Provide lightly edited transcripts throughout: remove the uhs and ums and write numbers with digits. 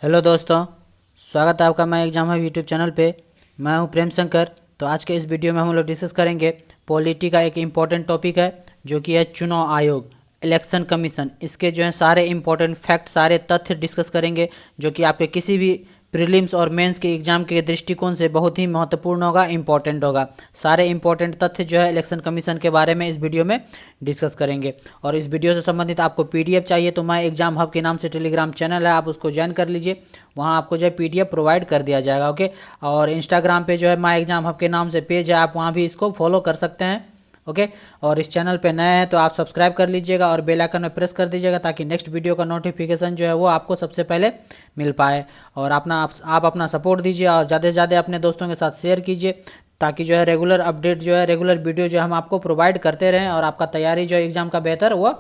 Hello दोस्तों, स्वागत है आपका मैं एग्जाम है यूट्यूब चैनल पे। मैं हूं प्रेम शंकर। तो आज के इस वीडियो में हम लोग डिस्कस करेंगे पॉलिटी का एक इम्पॉर्टेंट टॉपिक है जो कि है चुनाव आयोग, इलेक्शन कमीशन। इसके जो है सारे इम्पोर्टेंट फैक्ट, सारे तथ्य डिस्कस करेंगे जो कि आपके किसी भी प्रीलिम्स और मेंस के एग्जाम के दृष्टिकोण से बहुत ही महत्वपूर्ण होगा, इंपॉर्टेंट होगा। सारे इंपॉर्टेंट तथ्य जो है इलेक्शन कमीशन के बारे में इस वीडियो में डिस्कस करेंगे। और इस वीडियो से संबंधित आपको पीडीएफ चाहिए तो माय एग्जाम हब के नाम से टेलीग्राम चैनल है, आप उसको ज्वाइन कर लीजिए। वहाँ आपको जो है पीडीएफ प्रोवाइड कर दिया जाएगा। ओके, और इंस्टाग्राम पे जो है माय एग्जाम हब के नाम से पेज है, आप वहाँ भी इसको फॉलो कर सकते हैं। ओके, और इस चैनल पे नए हैं तो आप सब्सक्राइब कर लीजिएगा और बेल आइकन में प्रेस कर दीजिएगा ताकि नेक्स्ट वीडियो का नोटिफिकेशन जो है वो आपको सबसे पहले मिल पाए। और आप अपना सपोर्ट दीजिए और ज़्यादा से ज़्यादा अपने दोस्तों के साथ शेयर कीजिए ताकि जो है रेगुलर अपडेट जो है, रेगुलर वीडियो जो हम आपको प्रोवाइड करते रहें और आपका तैयारी जो है एग्ज़ाम का बेहतर वो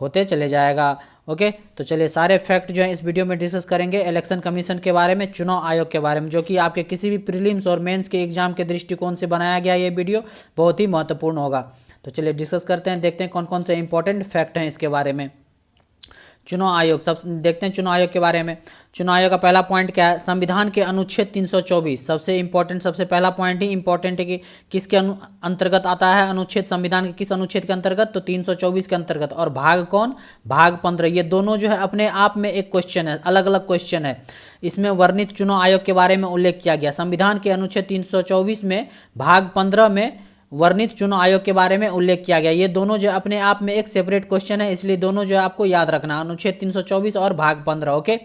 होते चले जाएगा। ओके, तो चलिए सारे फैक्ट जो है इस वीडियो में डिस्कस करेंगे इलेक्शन कमीशन के बारे में, चुनाव आयोग के बारे में, जो कि आपके किसी भी प्रीलिम्स और मेंस के एग्जाम के दृष्टिकोण से बनाया गया ये वीडियो बहुत ही महत्वपूर्ण होगा। तो चलिए डिस्कस करते हैं, देखते हैं कौन कौन से इंपॉर्टेंट फैक्ट हैं इसके बारे में। चुनाव आयोग, सब देखते हैं चुनाव आयोग के बारे में। चुनाव आयोग का पहला पॉइंट क्या है? संविधान के अनुच्छेद 324 सबसे इंपॉर्टेंट, सबसे पहला पॉइंट ही इंपॉर्टेंट है कि किसके अंतर्गत आता है अनुच्छेद, संविधान के किस अनुच्छेद के अंतर्गत? तो 324 के अंतर्गत। और भाग कौन? भाग 15। ये दोनों जो है अपने आप में एक क्वेश्चन है, अलग अलग क्वेश्चन है। इसमें वर्णित चुनाव आयोग के बारे में उल्लेख किया गया। संविधान के अनुच्छेद 324 में भाग 15 में वर्णित चुनाव आयोग के बारे में उल्लेख किया गया। ये दोनों जो अपने आप में एक सेपरेट क्वेश्चन है, इसलिए दोनों जो है आपको याद रखना, अनुच्छेद 324 और भाग 15। ओके,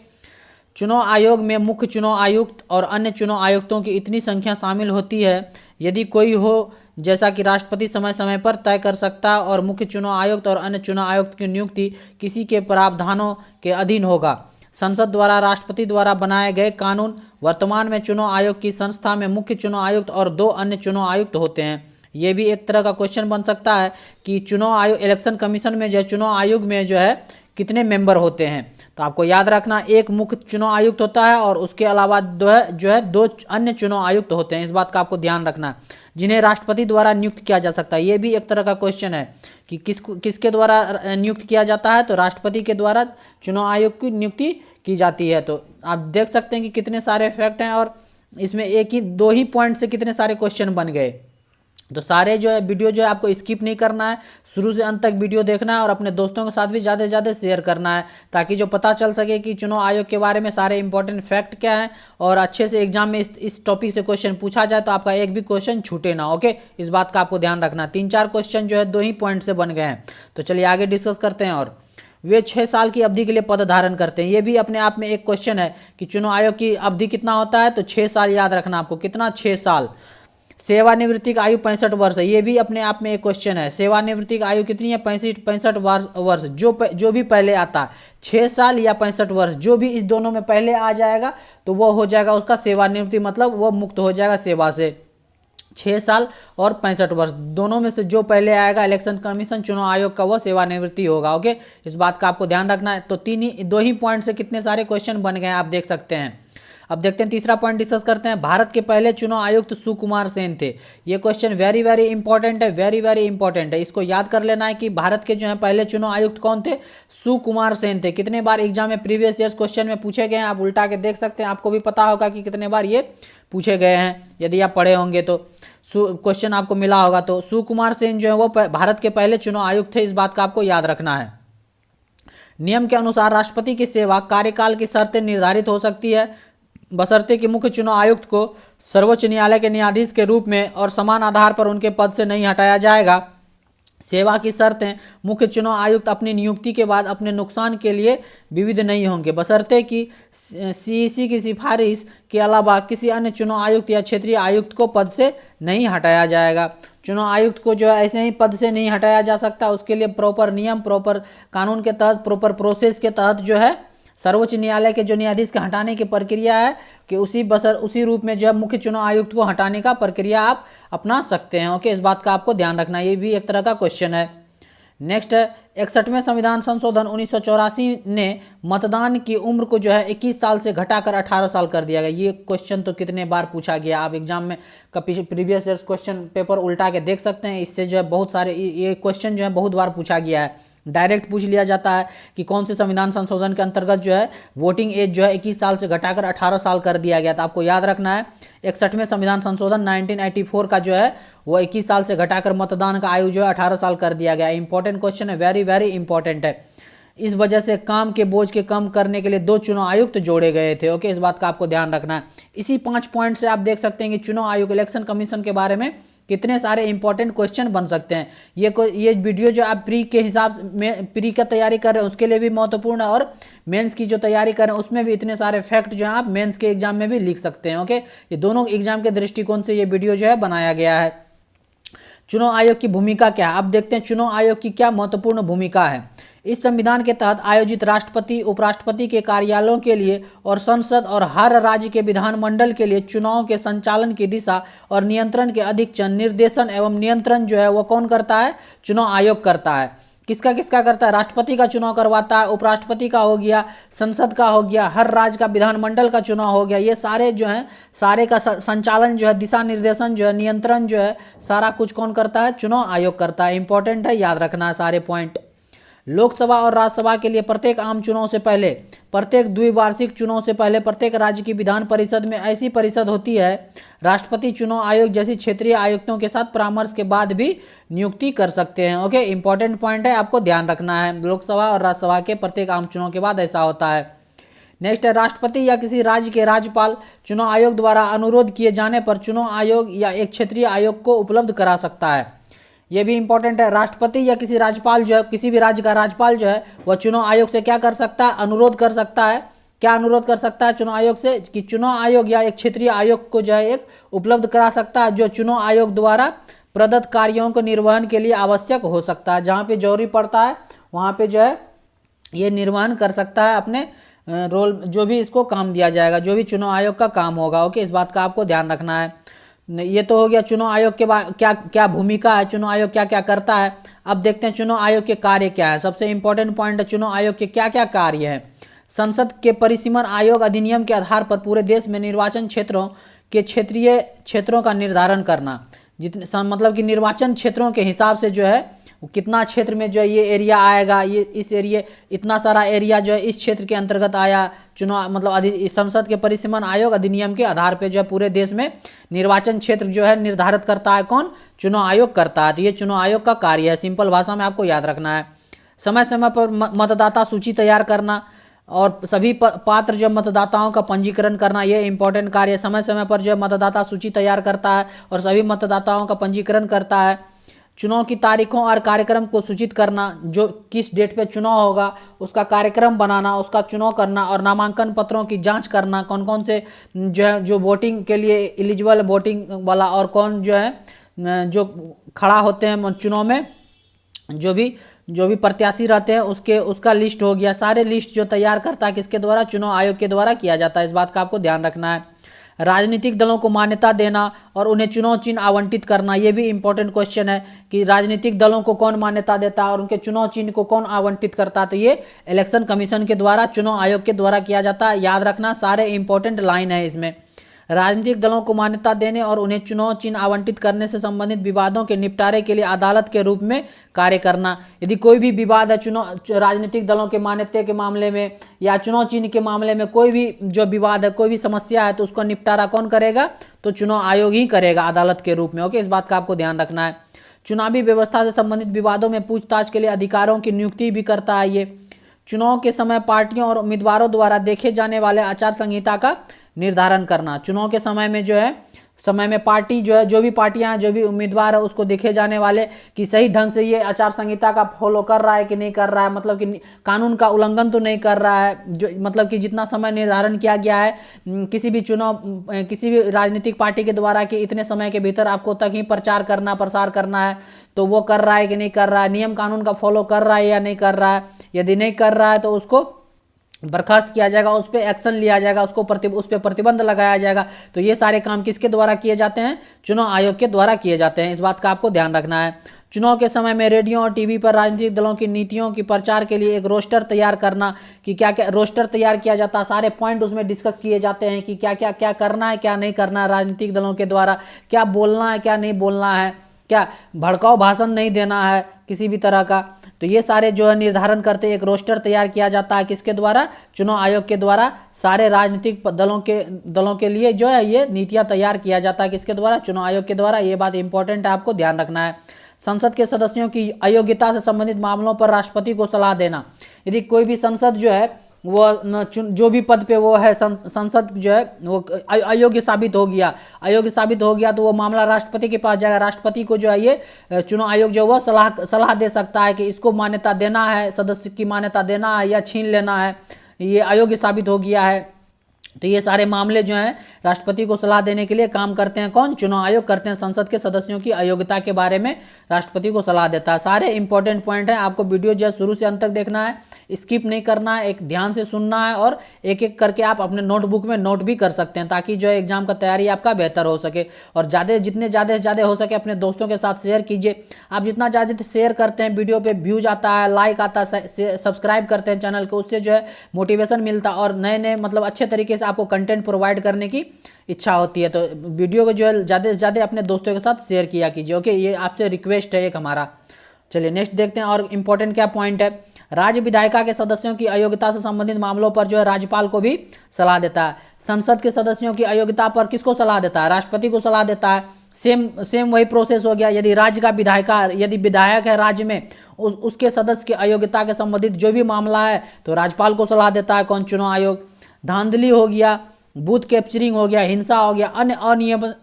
चुनाव आयोग में मुख्य चुनाव आयुक्त और अन्य चुनाव आयुक्तों की इतनी संख्या शामिल होती है यदि कोई हो, जैसा कि राष्ट्रपति समय समय पर तय कर सकता और मुख्य चुनाव आयुक्त और अन्य चुनाव आयुक्त की नियुक्ति किसी के प्रावधानों के अधीन होगा। संसद द्वारा राष्ट्रपति द्वारा बनाए गए कानून। वर्तमान में चुनाव आयोग की संस्था में मुख्य चुनाव आयुक्त और 2 अन्य चुनाव आयुक्त होते हैं। ये भी एक तरह का क्वेश्चन बन सकता है कि चुनाव आयोग, इलेक्शन कमीशन में जो है चुनाव आयोग में जो है कितने मेंबर होते हैं। तो आपको याद रखना, एक मुख्य चुनाव आयुक्त होता है और उसके अलावा जो है 2 अन्य चुनाव आयुक्त होते हैं। इस बात का आपको ध्यान रखना है, जिन्हें राष्ट्रपति द्वारा नियुक्त किया जा सकता है। ये भी एक तरह का क्वेश्चन है कि किसके द्वारा नियुक्त किया जाता है? तो राष्ट्रपति के द्वारा चुनाव आयोग की नियुक्ति की जाती है। तो आप देख सकते हैं कि कितने सारे फैक्ट हैं और इसमें एक ही 2 ही पॉइंट से कितने सारे क्वेश्चन बन गए। तो सारे जो है वीडियो जो है आपको स्किप नहीं करना है, शुरू से अंत तक वीडियो देखना है और अपने दोस्तों के साथ भी ज़्यादा से ज़्यादा शेयर करना है ताकि जो पता चल सके कि चुनाव आयोग के बारे में सारे इंपॉर्टेंट फैक्ट क्या है और अच्छे से एग्जाम में इस टॉपिक से क्वेश्चन पूछा जाए तो आपका एक भी क्वेश्चन छूटे ना। ओके, इस बात का आपको ध्यान रखना। 3-4 क्वेश्चन जो है 2 ही पॉइंट से बन गए हैं। तो चलिए आगे डिस्कस करते हैं। और वे 6 साल की अवधि के लिए पद धारण करते हैं। ये भी अपने आप में एक क्वेश्चन है कि चुनाव आयोग की अवधि कितना होता है? तो 6 साल याद रखना आपको। कितना? 6 साल। सेवानिवृत्ति की आयु 65 वर्ष है। ये भी अपने आप में एक क्वेश्चन है। सेवानिवृत्ति की आयु कितनी है? 65 वर्ष। जो भी पहले आता है, 6 साल या 65 वर्ष, जो भी इस दोनों में पहले आ जाएगा तो वो हो जाएगा उसका सेवानिवृत्ति, मतलब वो मुक्त हो जाएगा सेवा से। 6 साल और 65 वर्ष दोनों में से जो पहले आएगा इलेक्शन कमीशन चुनाव आयोग का, वो सेवानिवृत्ति होगा। ओके, इस बात का आपको ध्यान रखना है। तो 2 ही पॉइंट से कितने सारे क्वेश्चन बन गए आप देख सकते हैं। अब देखते हैं तीसरा पॉइंट डिस्कस करते हैं। भारत के पहले चुनाव आयुक्त सुकुमार सेन थे। ये क्वेश्चन वेरी वेरी इंपॉर्टेंट है, वेरी वेरी इंपॉर्टेंट है। इसको याद कर लेना है कि भारत के जो है पहले चुनाव आयुक्त कौन थे? सुकुमार सेन थे। कितने बार एग्जाम में प्रीवियस ईयर्स क्वेश्चन में पूछे गए हैं, आप उल्टा के देख सकते हैं, आपको भी पता होगा कि कितने बार ये पूछे गए हैं यदि आप पढ़े होंगे तो क्वेश्चन आपको मिला होगा। तो सुकुमार सेन जो है वो भारत के पहले चुनाव आयुक्त थे, इस बात का आपको याद रखना है। नियम के अनुसार राष्ट्रपति की सेवा कार्यकाल की शर्तें निर्धारित हो सकती है बशर्ते कि मुख्य चुनाव आयुक्त को सर्वोच्च न्यायालय के न्यायाधीश के रूप में और समान आधार पर उनके पद से नहीं हटाया जाएगा। सेवा की शर्तें मुख्य चुनाव आयुक्त अपनी नियुक्ति के बाद अपने नुकसान के लिए विविध नहीं होंगे बशर्ते कि सीईसी की सिफारिश के अलावा किसी अन्य चुनाव आयुक्त या क्षेत्रीय आयुक्त को पद से नहीं हटाया जाएगा। चुनाव आयुक्त को जो है ऐसे ही पद से नहीं हटाया जा सकता, उसके लिए प्रॉपर नियम, प्रॉपर कानून के तहत, प्रॉपर प्रोसेस के तहत जो है सर्वोच्च न्यायालय के जो न्यायाधीश के हटाने की प्रक्रिया है कि उसी रूप में जो है मुख्य चुनाव आयुक्त को हटाने का प्रक्रिया आप अपना सकते हैं। ओके, इस बात का आपको ध्यान रखना, ये भी एक तरह का क्वेश्चन है। नेक्स्ट है 61वें संविधान संशोधन 1984 ने मतदान की उम्र को जो है 21 साल से घटाकर 18 साल कर दिया गया। ये क्वेश्चन तो कितने बार पूछा गया, आप एग्जाम में प्रीवियस ईयर्स क्वेश्चन पेपर उल्टा के देख सकते हैं। इससे जो है बहुत सारे ये क्वेश्चन जो है बहुत बार पूछा गया है डायरेक्ट पूछ लिया जाता है कि कौन से संविधान संशोधन के अंतर्गत जो है वोटिंग एज जो है 21 साल से घटाकर 18 साल कर दिया गया था। आपको याद रखना है 61वें संविधान संशोधन 1984 का जो है वो 21 साल से घटाकर मतदान का आयु जो है 18 साल कर दिया गया। इंपॉर्टेंट क्वेश्चन है, वेरी वेरी इंपॉर्टेंट है। इस वजह से काम के बोझ के कम करने के लिए 2 चुनाव आयुक्त जोड़े गए थे। ओके, इस बात का आपको ध्यान रखना है। इसी 5 पॉइंट से आप देख सकते हैं कि चुनाव आयोग इलेक्शन कमीशन के बारे में कितने सारे इंपॉर्टेंट क्वेश्चन बन सकते हैं। ये वीडियो जो आप प्री के हिसाब में प्री का तैयारी कर रहे हैं उसके लिए भी महत्वपूर्ण है, और मेंस की जो तैयारी कर रहे हैं उसमें भी इतने सारे फैक्ट जो है आप मेंस के एग्जाम में भी लिख सकते हैं। ओके, ये दोनों एग्जाम के दृष्टिकोण से ये वीडियो जो है बनाया गया है। चुनाव आयोग की भूमिका क्या है, अब देखते हैं चुनाव आयोग की क्या महत्वपूर्ण भूमिका है। इस संविधान के तहत आयोजित राष्ट्रपति उपराष्ट्रपति के कार्यालयों के लिए और संसद और हर राज्य के विधानमंडल के लिए चुनाव के संचालन की दिशा और नियंत्रण के अधीक्षण निर्देशन एवं नियंत्रण जो है वो कौन करता है, चुनाव आयोग करता है। किसका किसका करता है, राष्ट्रपति का चुनाव करवाता है, उपराष्ट्रपति का हो गया, संसद का हो गया, हर राज्य का विधानमंडल का चुनाव हो गया। ये सारे जो है सारे का संचालन जो है, दिशा निर्देशन जो है, नियंत्रण जो है, सारा कुछ कौन करता है, चुनाव आयोग करता है। इंपॉर्टेंट है, याद रखना है सारे पॉइंट। लोकसभा और राज्यसभा के लिए प्रत्येक आम चुनाव से पहले, प्रत्येक द्विवार्षिक चुनाव से पहले प्रत्येक राज्य की विधान परिषद में ऐसी परिषद होती है राष्ट्रपति चुनाव आयोग जैसी क्षेत्रीय आयुक्तों के साथ परामर्श के बाद भी नियुक्ति कर सकते हैं। ओके, इंपॉर्टेंट पॉइंट है, आपको ध्यान रखना है। लोकसभा और राज्यसभा के प्रत्येक आम चुनाव के बाद ऐसा होता है। नेक्स्ट है, राष्ट्रपति या किसी राज्य के राज्यपाल चुनाव आयोग द्वारा अनुरोध किए जाने पर चुनाव आयोग या एक क्षेत्रीय आयोग को उपलब्ध करा सकता है। यह भी इंपॉर्टेंट है। राष्ट्रपति या किसी राज्यपाल जो है, किसी भी राज्य का राज्यपाल जो है वह चुनाव आयोग से क्या कर सकता है, अनुरोध कर सकता है। क्या अनुरोध कर सकता है चुनाव आयोग से, कि चुनाव आयोग या एक क्षेत्रीय आयोग को जो है एक उपलब्ध करा सकता है जो चुनाव आयोग द्वारा प्रदत्त कार्यों को निर्वहन के लिए आवश्यक हो सकता है। जहाँ पे जरूरी पड़ता है वहाँ पे जो है ये निर्वहन कर सकता है अपने रोल, जो भी इसको काम दिया जाएगा, जो भी चुनाव आयोग का काम होगा। ओके, इस बात का आपको ध्यान रखना है। ये तो हो गया चुनाव आयोग के बाद क्या क्या भूमिका है, चुनाव आयोग क्या क्या करता है। अब देखते हैं चुनाव आयोग के कार्य क्या है। सबसे इंपॉर्टेंट पॉइंट है चुनाव आयोग के क्या क्या कार्य है। संसद के परिसीमन आयोग अधिनियम के आधार पर पूरे देश में निर्वाचन क्षेत्रों के क्षेत्रीय क्षेत्रों का निर्धारण करना, जितने मतलब कि निर्वाचन क्षेत्रों के हिसाब से जो है कितना क्षेत्र में जो है ये एरिया आएगा, ये इस एरिया इतना सारा एरिया जो है इस क्षेत्र के अंतर्गत आया। चुनाव मतलब संसद के परिसीमन आयोग अधिनियम के आधार पे जो है पूरे देश में निर्वाचन क्षेत्र जो है निर्धारित करता है कौन, चुनाव आयोग करता है। तो ये चुनाव आयोग का कार्य है, सिंपल भाषा में आपको याद रखना है। समय समय पर मतदाता सूची तैयार करना और सभी पात्र जो मतदाताओं का पंजीकरण करना, ये इंपॉर्टेंट कार्य। समय समय पर जो मतदाता सूची तैयार करता है और सभी मतदाताओं का पंजीकरण करता है। चुनाव की तारीखों और कार्यक्रम को सूचित करना, जो किस डेट पे चुनाव होगा उसका कार्यक्रम बनाना, उसका चुनाव करना और नामांकन पत्रों की जांच करना, कौन कौन से जो है जो वोटिंग के लिए एलिजिबल वोटिंग वाला और कौन जो है जो खड़ा होते हैं चुनाव में, जो भी प्रत्याशी रहते हैं उसका लिस्ट हो गया। सारे लिस्ट जो तैयार करता है किसके द्वारा, चुनाव आयोग के द्वारा किया जाता है। इस बात का आपको ध्यान रखना है। राजनीतिक दलों को मान्यता देना और उन्हें चुनाव चिन्ह आवंटित करना, यह भी इंपॉर्टेंट क्वेश्चन है कि राजनीतिक दलों को कौन मान्यता देता है और उनके चुनाव चिन्ह को कौन आवंटित करता है। तो ये इलेक्शन कमीशन के द्वारा, चुनाव आयोग के द्वारा किया जाता है। याद रखना, सारे इंपॉर्टेंट लाइन है इसमें। राजनीतिक दलों को मान्यता देने और उन्हें चुनाव चिन्ह आवंटित करने से संबंधित विवादों के निपटारे के लिए अदालत के रूप में कार्य करना। यदि कोई भी विवाद है चुनाव राजनीतिक दलों के मान्यता के मामले में या चुनाव चिन्ह के मामले में, कोई भी जो विवाद है, कोई भी समस्या है, तो उसका निपटारा कौन करेगा, तो चुनाव आयोग ही करेगा अदालत के रूप में। ओके, इस बात का आपको ध्यान रखना है। चुनावी व्यवस्था से संबंधित विवादों में पूछताछ के लिए अधिकारों की नियुक्ति भी करता है। ये चुनाव के समय पार्टियों और उम्मीदवारों द्वारा देखे जाने वाले आचार संहिता का निर्धारण करना। चुनाव के समय में जो है समय में पार्टी जो है, जो भी पार्टियां हैं, जो भी उम्मीदवार है, उसको देखे जाने वाले कि सही ढंग से ये आचार संहिता का फॉलो कर रहा है कि नहीं कर रहा है, मतलब कि कानून का उल्लंघन तो नहीं कर रहा है। जो मतलब कि जितना समय निर्धारण किया गया है किसी भी राजनीतिक पार्टी के द्वारा कि इतने समय के भीतर आपको तक ही प्रचार करना, प्रसार करना है, तो वो कर रहा है कि नहीं कर रहा है, नियम कानून का फॉलो कर रहा है या नहीं कर रहा है। यदि नहीं कर रहा है तो उसको बर्खास्त किया जाएगा, उस पर एक्शन लिया जाएगा, उस पर प्रतिबंध लगाया जाएगा। तो ये सारे काम किसके द्वारा किए जाते हैं, चुनाव आयोग के द्वारा किए जाते हैं। इस बात का आपको ध्यान रखना है। चुनाव के समय में रेडियो और टीवी पर राजनीतिक दलों की नीतियों की प्रचार के लिए एक रोस्टर तैयार करना, कि क्या क्या रोस्टर तैयार किया जाता है, सारे पॉइंट उसमें डिस्कस किए जाते हैं कि क्या क्या क्या करना है, क्या नहीं करना है राजनीतिक दलों के द्वारा, क्या बोलना है, क्या नहीं बोलना है, क्या भड़काऊ भाषण नहीं देना है, किसी भी तरह का, तो ये सारे जो है निर्धारण करते एक रोस्टर तैयार किया जाता है किसके द्वारा, चुनाव आयोग के द्वारा। सारे राजनीतिक दलों के लिए जो है ये नीतियां तैयार किया जाता है किसके द्वारा, चुनाव आयोग के द्वारा। ये बात इंपॉर्टेंट है, आपको ध्यान रखना है। संसद के सदस्यों की अयोग्यता से संबंधित मामलों पर राष्ट्रपति को सलाह देना। यदि कोई भी संसद जो है वो जो भी पद पे वो है संसद जो है वो अयोग्य साबित हो गया तो वो मामला राष्ट्रपति के पास जाएगा। राष्ट्रपति को जो है ये चुनाव आयोग जो है वो सलाह दे सकता है कि इसको मान्यता देना है, सदस्य की मान्यता देना है या छीन लेना है, ये अयोग्य साबित हो गया है। तो ये सारे मामले जो हैं राष्ट्रपति को सलाह देने के लिए काम करते हैं कौन, चुनाव आयोग करते हैं। संसद के सदस्यों की अयोग्यता के बारे में राष्ट्रपति को सलाह देता है। सारे इंपॉर्टेंट पॉइंट हैं, आपको वीडियो जो है शुरू से अंत तक देखना है, स्किप नहीं करना है, एक ध्यान से सुनना है और एक एक करके आप अपने नोटबुक में नोट भी कर सकते हैं ताकि जो है एग्जाम का तैयारी आपका बेहतर हो सके। और जितने ज़्यादा से ज़्यादा हो सके अपने दोस्तों के साथ शेयर कीजिए। आप जितना ज़्यादा शेयर करते हैं वीडियो पे व्यूज आता है, लाइक आता है, सब्सक्राइब करते हैं चैनल को, उससे जो है मोटिवेशन मिलता है और नए नए मतलब अच्छे तरीके से आपको कंटेंट प्रोवाइड करने की इच्छा होती है। तो वीडियो को जो है ज़्यादा से ज़्यादा अपने दोस्तों के साथ शेयर किया कीजिए। ओके, ये आपसे रिक्वेस्ट है एक हमारा। चलिए नेक्स्ट देखते हैं और इम्पोर्टेंट क्या पॉइंट है। राज्य विधायिका के सदस्यों की अयोग्यता से संबंधित मामलों पर जो है राज्यपाल को भी सलाह देता है। संसद के सदस्यों की अयोग्यता पर किसको सलाह देता है, राष्ट्रपति को सलाह देता है। सेम वही प्रोसेस हो गया। यदि राज्य का विधायक है राज्य में, उसके सदस्य की अयोग्यता के संबंधित जो भी मामला है तो राज्यपाल को सलाह देता है कौन, चुनाव आयोग। धांधली हो गया, बूथ कैप्चरिंग हो गया, हिंसा हो गया, अन्य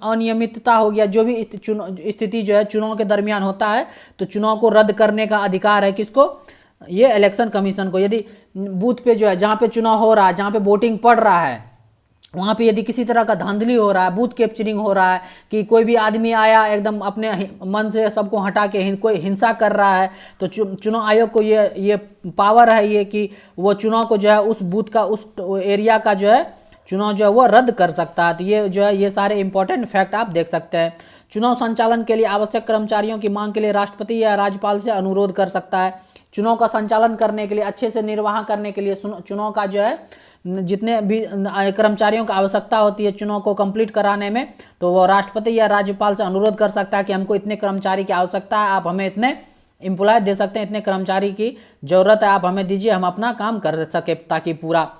अनियमितता हो गया, जो भी स्थिति जो है चुनाव के दरमियान होता है तो चुनाव को रद्द करने का अधिकार है किसको, ये इलेक्शन कमीशन को। यदि बूथ पे जो है जहाँ पे चुनाव हो रहा है, जहाँ पे वोटिंग पड़ रहा है, वहाँ पे यदि किसी तरह का धांधली हो रहा है, बूथ कैप्चरिंग हो रहा है कि कोई भी आदमी आया एकदम अपने मन से सबको हटा के कोई हिंसा कर रहा है तो चुनाव आयोग को ये पावर है ये कि वो चुनाव को जो है उस बूथ का, उस एरिया का जो है चुनाव जो है वो रद्द कर सकता है। तो ये जो है ये सारे इंपॉर्टेंट फैक्ट आप देख सकते हैं। चुनाव संचालन के लिए आवश्यक कर्मचारियों की मांग के लिए राष्ट्रपति या राज्यपाल से अनुरोध कर सकता है। चुनाव का संचालन करने के लिए, अच्छे से निर्वाह करने के लिए, चुनाव का जो है जितने भी कर्मचारियों की आवश्यकता होती है चुनाव को कंप्लीट कराने में, तो वो राष्ट्रपति या राज्यपाल से अनुरोध कर सकता है कि हमको इतने कर्मचारी की आवश्यकता है, आप हमें इतने एम्प्लॉय दे सकते हैं, इतने कर्मचारी की जरूरत है, आप हमें दीजिए, हम अपना काम कर सके। ताकि पूरा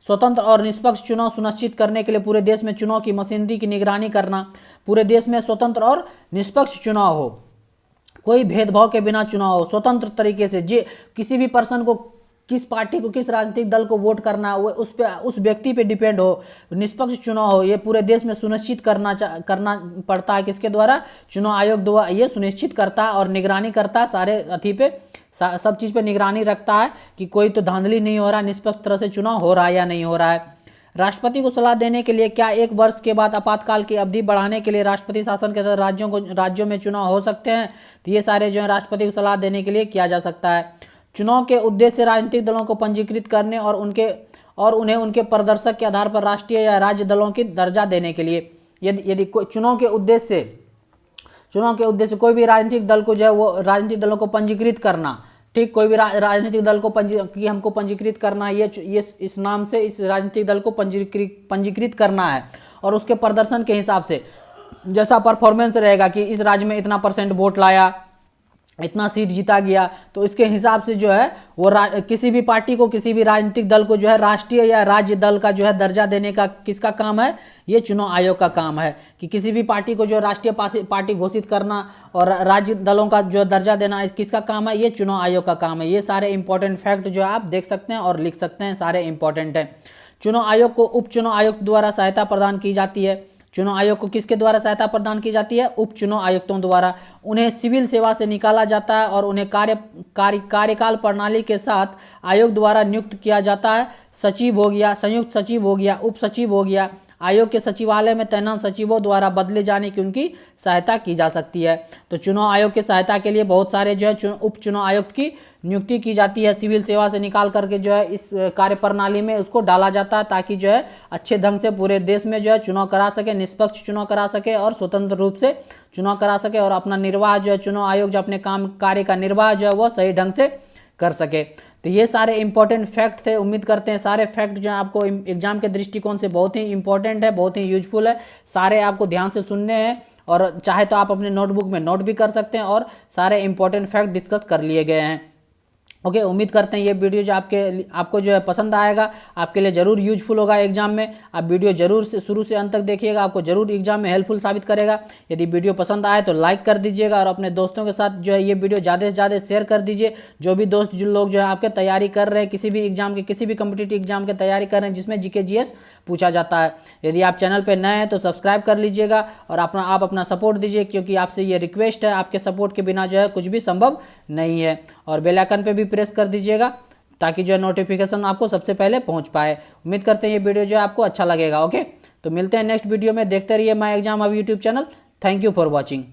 स्वतंत्र और निष्पक्ष चुनाव सुनिश्चित करने के लिए पूरे देश में चुनाव की मशीनरी की निगरानी करना। पूरे देश में स्वतंत्र और निष्पक्ष चुनाव हो, कोई भेदभाव के बिना चुनाव हो, स्वतंत्र तरीके से किसी भी पर्सन को, किस पार्टी को, किस राजनीतिक दल को वोट करना वो उस व्यक्ति पे डिपेंड हो, निष्पक्ष चुनाव हो, ये पूरे देश में सुनिश्चित करना पड़ता है किसके द्वारा, चुनाव आयोग द्वारा ये सुनिश्चित करता है और निगरानी करता है सारे अथी पे, सब चीज़ पे निगरानी रखता है कि कोई तो धांधली नहीं हो रहा, निष्पक्ष तरह से चुनाव हो रहा है या नहीं हो रहा है। राष्ट्रपति को सलाह देने के लिए क्या 1 वर्ष के बाद आपातकाल की अवधि बढ़ाने के लिए राष्ट्रपति शासन के तहत राज्यों में चुनाव हो सकते हैं। तो ये सारे जो है राष्ट्रपति को सलाह देने के लिए किया जा सकता है। चुनाव के उद्देश्य राजनीतिक दलों को पंजीकृत करने और उन्हें उनके प्रदर्शक के आधार पर राष्ट्रीय या राज्य दलों की दर्जा देने के लिए। यदि चुनाव के उद्देश्य कोई भी राजनीतिक दल को जो है वो राजनीतिक दलों को पंजीकृत करना, ठीक, कोई भी राजनीतिक दल को हमको पंजीकृत करना है, ये इस नाम से इस राजनीतिक दल को पंजीकृत करना है और उसके प्रदर्शन के हिसाब से जैसा परफॉर्मेंस रहेगा कि इस राज्य में इतना % वोट लाया, इतना सीट जीता गया, तो इसके हिसाब से जो है वो किसी भी पार्टी को, किसी भी राजनीतिक दल को जो है राष्ट्रीय या राज्य दल का जो है दर्जा देने का किसका काम है, ये चुनाव आयोग का काम है कि किसी भी पार्टी को जो राष्ट्रीय पार्टी घोषित करना और राज्य दलों का जो दर्जा देना किसका काम है, ये चुनाव आयोग का काम है। ये सारे इंपॉर्टेंट फैक्ट जो आप देख सकते हैं और लिख सकते हैं, सारे इंपॉर्टेंट हैं। चुनाव आयोग को उप चुनाव आयुक्त द्वारा सहायता प्रदान की जाती है। चुनाव आयोग को किसके द्वारा सहायता प्रदान की जाती है, उप चुनाव आयुक्तों द्वारा। उन्हें सिविल सेवा से निकाला जाता है और उन्हें कार्यकाल प्रणाली के साथ आयोग द्वारा नियुक्त किया जाता है। सचिव हो गया, संयुक्त सचिव हो गया, उप सचिव हो गया, आयोग के सचिवालय में तैनात सचिवों द्वारा बदले जाने की उनकी सहायता की जा सकती है। तो चुनाव आयोग की सहायता के लिए बहुत सारे जो है उप चुनाव आयुक्त की नियुक्ति की जाती है। सिविल सेवा से निकाल करके जो है इस कार्य प्रणाली में उसको डाला जाता है ताकि जो है अच्छे ढंग से पूरे देश में जो है चुनाव करा सके, निष्पक्ष चुनाव करा सके और स्वतंत्र रूप से चुनाव करा सके और अपना निर्वाह जो है चुनाव आयोग जो अपने कार्य का निर्वाह जो है वो सही ढंग से कर सके। तो ये सारे इंपॉर्टेंट फैक्ट थे। उम्मीद करते हैं सारे फैक्ट जो है आपको एग्जाम के दृष्टिकोण से बहुत ही इंपॉर्टेंट है, बहुत ही यूजफुल है। सारे आपको ध्यान से सुनने हैं और चाहे तो आप अपने नोटबुक में नोट भी कर सकते हैं और सारे इंपॉर्टेंट फैक्ट डिस्कस कर लिए गए हैं। ओके, उम्मीद करते हैं ये वीडियो जो आपको जो है पसंद आएगा, आपके लिए ज़रूर यूजफुल होगा एग्जाम में। आप वीडियो जरूर से शुरू से अंत तक देखिएगा, आपको जरूर एग्जाम में हेल्पफुल साबित करेगा। यदि वीडियो पसंद आए तो लाइक कर दीजिएगा और अपने दोस्तों के साथ जो है ये वीडियो ज़्यादा से ज़्यादा शेयर कर दीजिए। जो भी दोस्त जो लोग जो है आपके तैयारी कर रहे हैं, किसी भी एग्जाम के, किसी भी कम्पिटिटिव एग्जाम की तैयारी कर रहे हैं जिसमें जीके जीएस पूछा जाता है, यदि आप चैनल पर नए हैं तो सब्सक्राइब कर लीजिएगा और आप अपना सपोर्ट दीजिए, क्योंकि आपसे ये रिक्वेस्ट है, आपके सपोर्ट के बिना जो है कुछ भी संभव नहीं है। और बेल आइकन पे भी प्रेस कर दीजिएगा ताकि जो है नोटिफिकेशन आपको सबसे पहले पहुंच पाए। उम्मीद करते हैं ये वीडियो जो है आपको अच्छा लगेगा। ओके, तो मिलते हैं नेक्स्ट वीडियो में। देखते रहिए my exam hub YouTube channel. Thank you for watching.